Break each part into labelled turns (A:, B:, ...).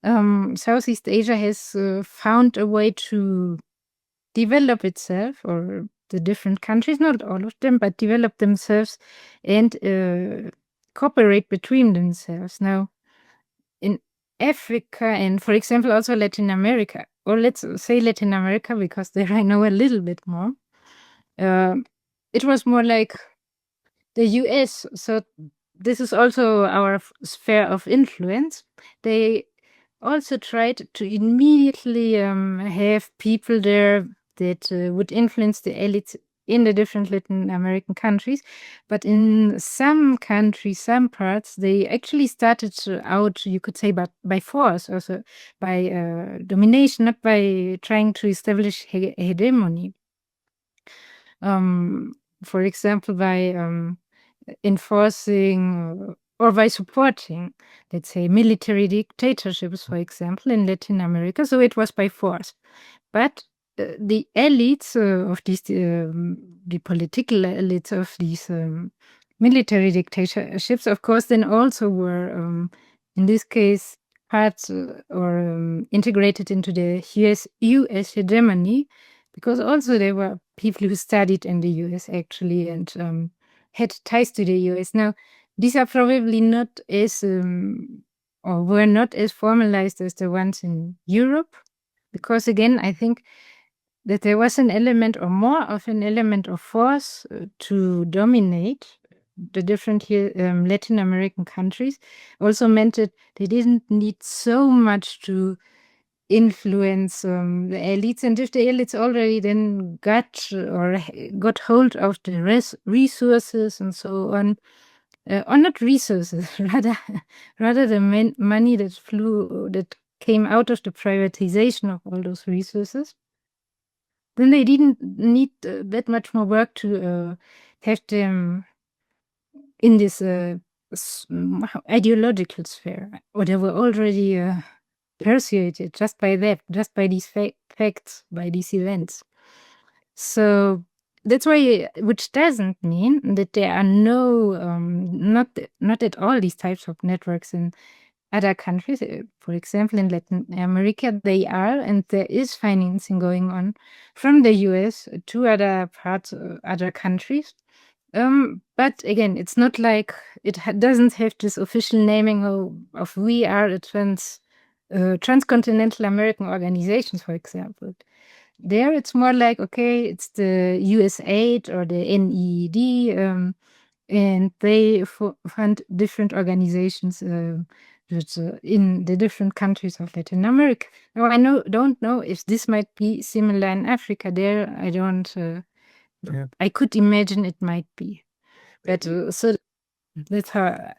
A: Southeast Asia has found a way to develop itself, or the different countries, not all of them, but develop themselves and cooperate between themselves. Now, in Africa and, for example, also Latin America, or let's say Latin America because there I know a little bit more, it was more like the US. So this is also our sphere of influence. They also tried to immediately have people there that would influence the elites in the different Latin American countries. But in some countries, some parts, they actually started out, you could say, but by force, also by domination, not by trying to establish hegemony. For example, by enforcing or by supporting, let's say, military dictatorships, for example, in Latin America. So it was by force. But the elites of these, the political elites of these military dictatorships, of course, then also were, in this case, parts or integrated into the US hegemony, because also there were people who studied in the US actually and had ties to the US. Now, these are probably not as or were not as formalized as the ones in Europe, because again, I think that there was an element or more of an element of force to dominate the different Latin American countries. Also meant that they didn't need so much to influence the elites, and if the elites already then got hold of the resources and so on, or not resources, rather the money that came out of the privatization of all those resources, then they didn't need that much more work to have them in this ideological sphere, or they were already persuaded just by that, just by these facts, by these events. So that's why, which doesn't mean that there are not at all these types of networks in other countries. For example, in Latin America, they are, and there is financing going on from the US to other parts, other countries. But again, it's not like it doesn't have this official naming of we are a transcontinental American organizations, for example. There, it's more like, okay, it's the USAID or the NED, and they fund different organizations in the different countries of Latin America. Now, I don't know if this might be similar in Africa. There, I don't. I could imagine it might be, but so that's how.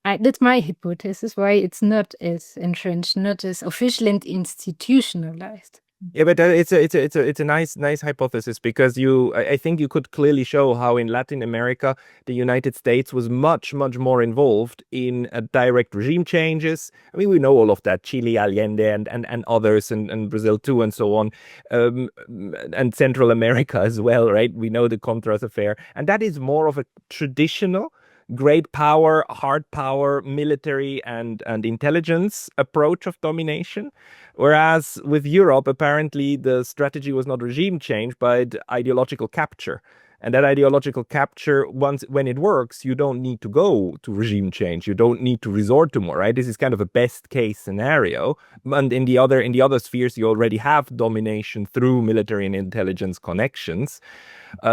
A: That's my hypothesis why it's not as entrenched, not as official and institutionalized.
B: Yeah, but it's a nice hypothesis, because I think you could clearly show how in Latin America the United States was much more involved in direct regime changes. I mean, we know all of that, Chile, Allende, and others, and Brazil too, and so on, and Central America as well, right? We know the Contras affair, and that is more of a traditional great power, hard power, military and intelligence approach of domination. Whereas with Europe, apparently the strategy was not regime change, but ideological capture. And that ideological capture, when it works, you don't need to go to regime change. You don't need to resort to more, right? This is kind of a best case scenario. And in the other spheres, you already have domination through military and intelligence connections.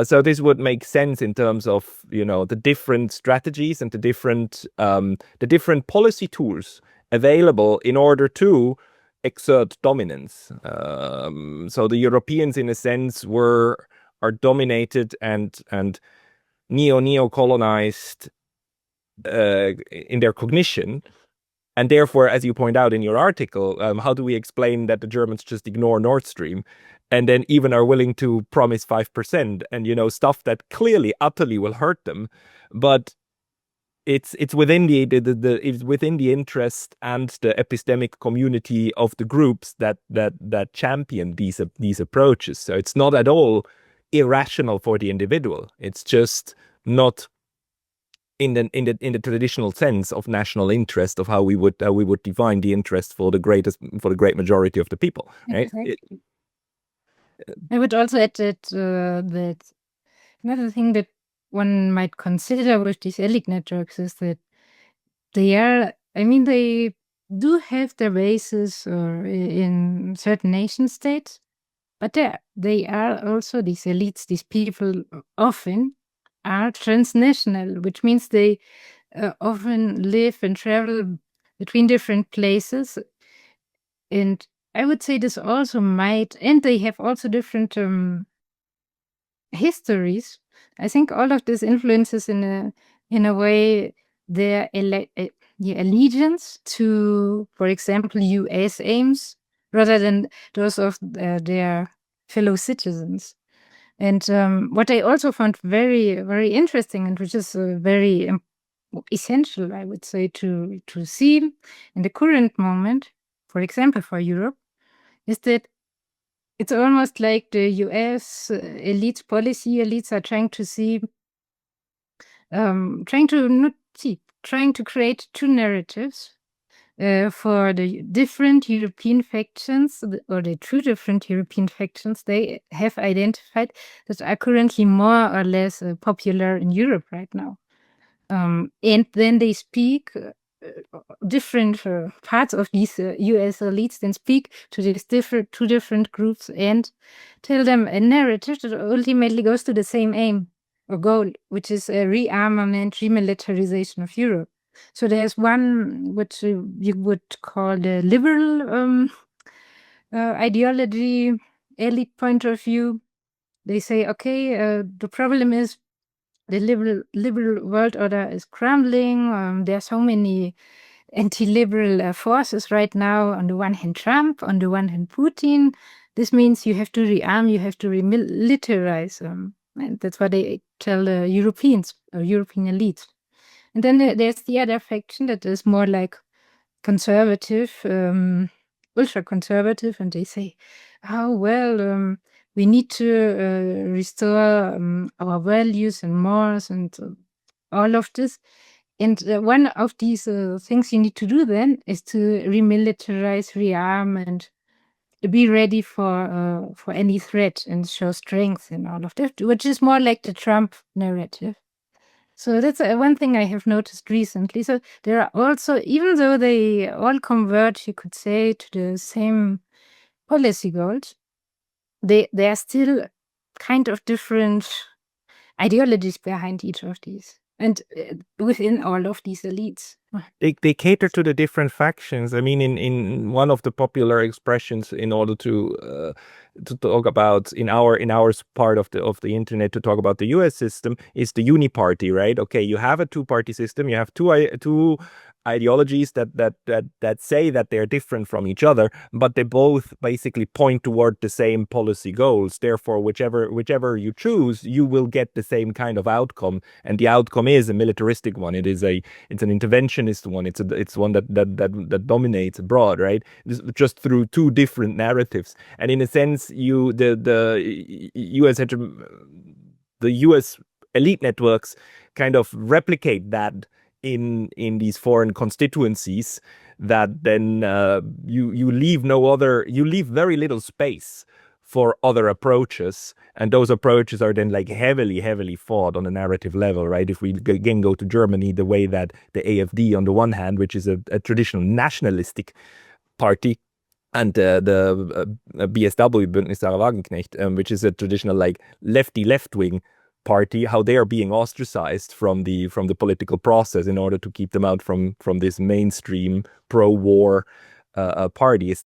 B: So this would make sense in terms of, the different strategies and the different policy tools available in order to exert dominance. So the Europeans, in a sense, are dominated and neo-colonized in their cognition. And therefore, as you point out in your article, how do we explain that the Germans just ignore Nord Stream and then even are willing to promise 5% and, stuff that clearly, utterly will hurt them? But it's within it's within the interest and the epistemic community of the groups that champion these approaches. So it's not at all irrational for the individual. It's just not in the traditional sense of national interest, of how we would define the interest for the great majority of the people, right?
A: Exactly. I would also add that that another thing that one might consider with these elite networks is that they do have their bases in certain nation states, but they are also these elites, these people often are transnational, which means they often live and travel between different places. And I would say this also and they have also different histories. I think all of this influences in a way their allegiance to, for example, U.S. aims rather than those of their fellow citizens. And what I also found very, very interesting, and which is very essential, I would say, to see in the current moment, for example, for Europe, is that it's almost like the US elites are trying to create two narratives for the different European factions, or the two different European factions they have identified that are currently more or less popular in Europe right now. And then they speak different parts of these US elites then speak to these two different groups and tell them a narrative that ultimately goes to the same aim or goal, which is a rearmament, remilitarization of Europe. So there's one which you would call the liberal ideology, elite point of view. They say, okay, the problem is the liberal world order is crumbling. There are so many anti-liberal forces right now. On the one hand, Trump. On the one hand, Putin. This means you have to rearm. You have to remilitarize. And that's what they tell Europeans or European elites. And then there's the other faction that is more like conservative, ultra conservative, and they say, "Oh well, we need to restore our values and morals and all of this." And one of these things you need to do then is to remilitarize, rearm, and be ready for any threat and show strength in all of that, which is more like the Trump narrative. So that's one thing I have noticed recently. So there are also, even though they all converge, you could say, to the same policy goals, there are still kind of different ideologies behind each of these and within all of these elites.
B: They cater to the different factions. I mean, in one of the popular expressions, in order to talk about in our part of the internet, to talk about the U.S. system, is the Uni Party, right? Okay, you have a two-party system. You have two ideologies that say that they're different from each other, but they both basically point toward the same policy goals. Therefore, whichever you choose, you will get the same kind of outcome, and the outcome is a militaristic one. It's an interventionist one. It's one that dominates abroad, right? Just through two different narratives, and in a sense, the U.S. elite networks kind of replicate that in these foreign constituencies, that then you leave very little space for other approaches, and those approaches are then like heavily fought on a narrative level, right? If we again go to Germany, the way that the AfD on the one hand, which is a traditional nationalistic party, and the BSW, Bündnis Sarah Wagenknecht, which is a traditional like left-wing party, how they are being ostracized from the political process in order to keep them out from this mainstream pro-war parties.